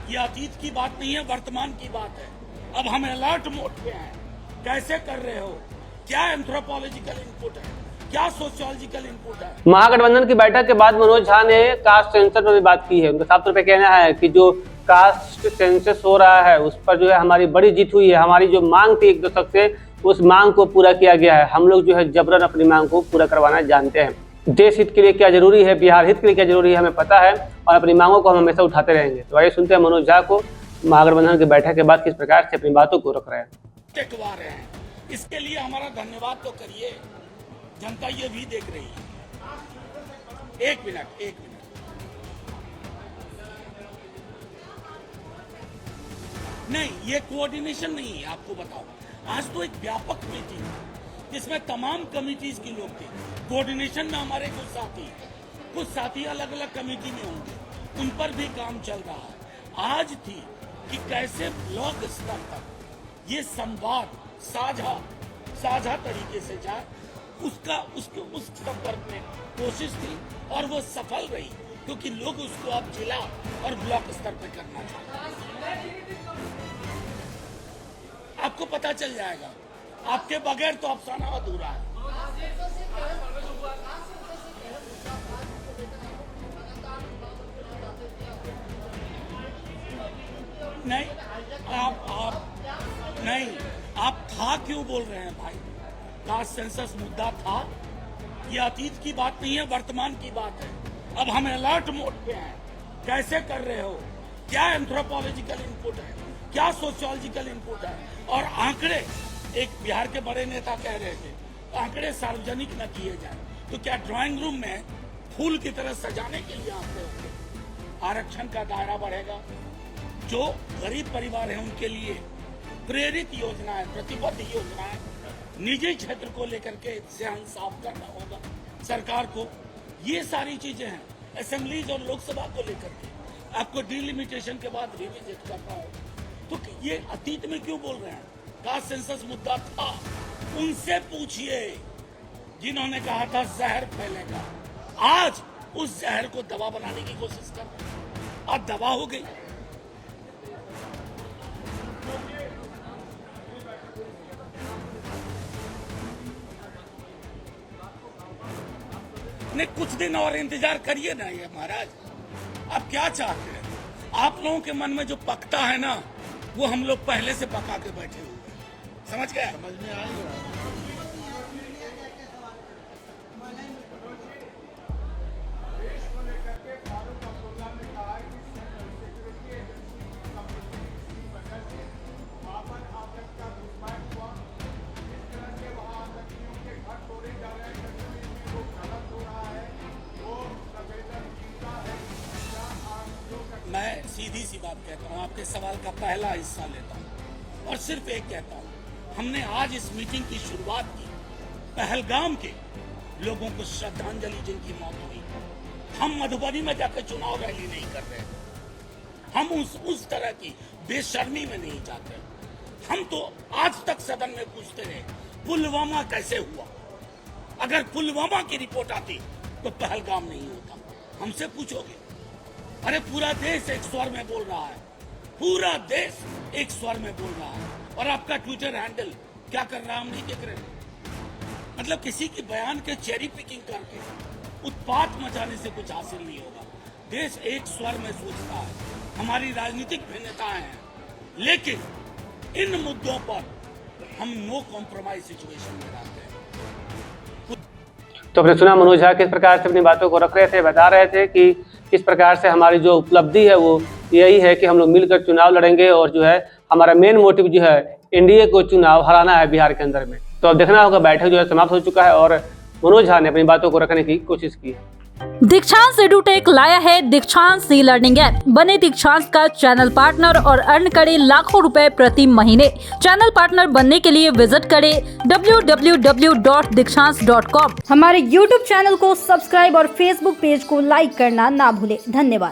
ये अतीत की बात नहीं है, वर्तमान की बात है। अब हम अलर्ट मोड पे हैं। कैसे कर रहे हो, क्या एंथ्रोपोलॉजिकल इनपुट है, क्या सोशियोलॉजिकल इनपुट है। महागठबंधन की बैठक के बाद मनोज झा ने कास्ट सेंसस पर भी बात की है। उनका साफ तौर पे कहना है कि जो कास्ट सेंसस हो रहा है उस पर जो है हमारी बड़ी जीत हुई है। हमारी जो मांग थी एक दशक से, उस मांग को पूरा किया गया है। हम लोग जो है जबरन अपनी मांग को पूरा करवाना जानते हैं। देश हित के लिए क्या जरूरी है, बिहार हित के लिए क्या जरूरी है, हमें पता है और अपनी मांगों को हम हमेशा उठाते रहेंगे। तो आइए सुनते हैं मनोज झा को महागठबंधन की बैठक के बाद किस प्रकार से अपनी बातों को रख रहे हैं। टिकवा रहे हैं, इसके लिए हमारा धन्यवाद तो करिए। जनता ये भी देख रही है। एक मिनट नहीं, ये कोऑर्डिनेशन नहीं है। आपको बताओ, आज तो एक व्यापक मीटिंग जिसमें तमाम कमिटीज के लोग थे। कोऑर्डिनेशन में हमारे कुछ साथी अलग अलग कमेटी में होंगे, उन पर भी काम चल रहा है। आज थी कि कैसे ब्लॉक स्तर तक ये संवाद साझा तरीके से जाए, उस संपर्क में कोशिश थी और वो सफल रही, क्योंकि लोग उसको अब जिला और ब्लॉक स्तर पे करना चाहते हैं। आपको पता चल जाएगा, आपके बगैर तो अफसाना अधूरा है। आप था क्यों बोल रहे हैं भाई? कास्ट सेंसस मुद्दा था, ये अतीत की बात नहीं है, वर्तमान की बात है। अब हम अलर्ट मोड पे हैं। कैसे कर रहे हो, क्या एंथ्रोपोलॉजिकल इनपुट है, क्या सोशियोलॉजिकल इनपुट है। और आंकड़े, एक बिहार के बड़े नेता कह रहे थे आंकड़े सार्वजनिक न किए जाए, तो क्या ड्राइंग रूम में फूल की तरह सजाने के लिए आंकड़े होंगे? आरक्षण का दायरा बढ़ेगा, जो गरीब परिवार है उनके लिए प्रेरित योजना है, प्रतिबद्ध योजना है। निजी क्षेत्र को लेकर के ध्यान साफ करना होगा सरकार को। ये सारी चीजें हैं। असेंबलीज और लोकसभा को लेकर के आपको डिलिमिटेशन के बाद रिविजिट करना होगा। तो ये अतीत में क्यों बोल रहे हैं? कास्ट सेंसस मुद्दा था, उनसे पूछिए जिन्होंने कहा था जहर फैलेगा। आज उस जहर को दवा बनाने की कोशिश कर रहे हैं, अब दवा हो गई। नहीं, कुछ दिन और इंतजार करिए ना ये महाराज। आप क्या चाहते हैं? आप लोगों के मन में जो पकता है ना, वो हम लोग पहले से पका के बैठे हुए हैं। समझ गए? समझ में आएगा। मैं सीधी सी बात कहता हूँ, आपके सवाल का पहला हिस्सा लेता हूँ और सिर्फ एक कहता हूँ, हमने आज इस मीटिंग की शुरुआत की पहलगाम के लोगों को श्रद्धांजलि जिनकी मौत हुई। हम मधुबनी में जाकर चुनाव रैली नहीं कर रहे, हम उस तरह की बेशर्मी में नहीं जाते। हम तो आज तक सदन में पूछते रहे पुलवामा कैसे हुआ। अगर पुलवामा की रिपोर्ट आती तो पहलगाम नहीं होता। हमसे पूछोगे, अरे पूरा देश एक स्वर में बोल रहा है, पूरा देश एक स्वर में बोल रहा है, और आपका ट्विटर हैंडल क्या कर रहा है हम नहीं देख रहे। मतलब किसी की बयान के चेरी पिकिंग करके उत्पात मचाने से कुछ हासिल नहीं होगा। देश एक स्वर में सोचता है। हमारी राजनीतिक भिन्नताएं हैं, लेकिन इन मुद्दों पर हम नो कॉम्प्रोमाइज सिचुएशन में रहते हैं। तो आपने सुना मनोज झा किस प्रकार से अपनी बातों को रख रहे थे, बता रहे थे कि किस प्रकार से हमारी जो उपलब्धि है वो यही है कि हम लोग मिलकर चुनाव लड़ेंगे और जो है हमारा मेन मोटिव जो है एनडीए को चुनाव हराना है बिहार के अंदर में। तो अब देखना होगा, बैठक जो है समाप्त हो चुका है और मनोज झा ने अपनी बातों को रखने की कोशिश की है। दीक्षांत एडुटेक लाया है दीक्षांत ई लर्निंग ऐप। बने दीक्षांत का चैनल पार्टनर और अर्न करें लाखों रुपए प्रति महीने। चैनल पार्टनर बनने के लिए विजिट करें www.dikshans.com। हमारे YouTube चैनल को सब्सक्राइब और Facebook पेज को लाइक करना ना भूलें। धन्यवाद।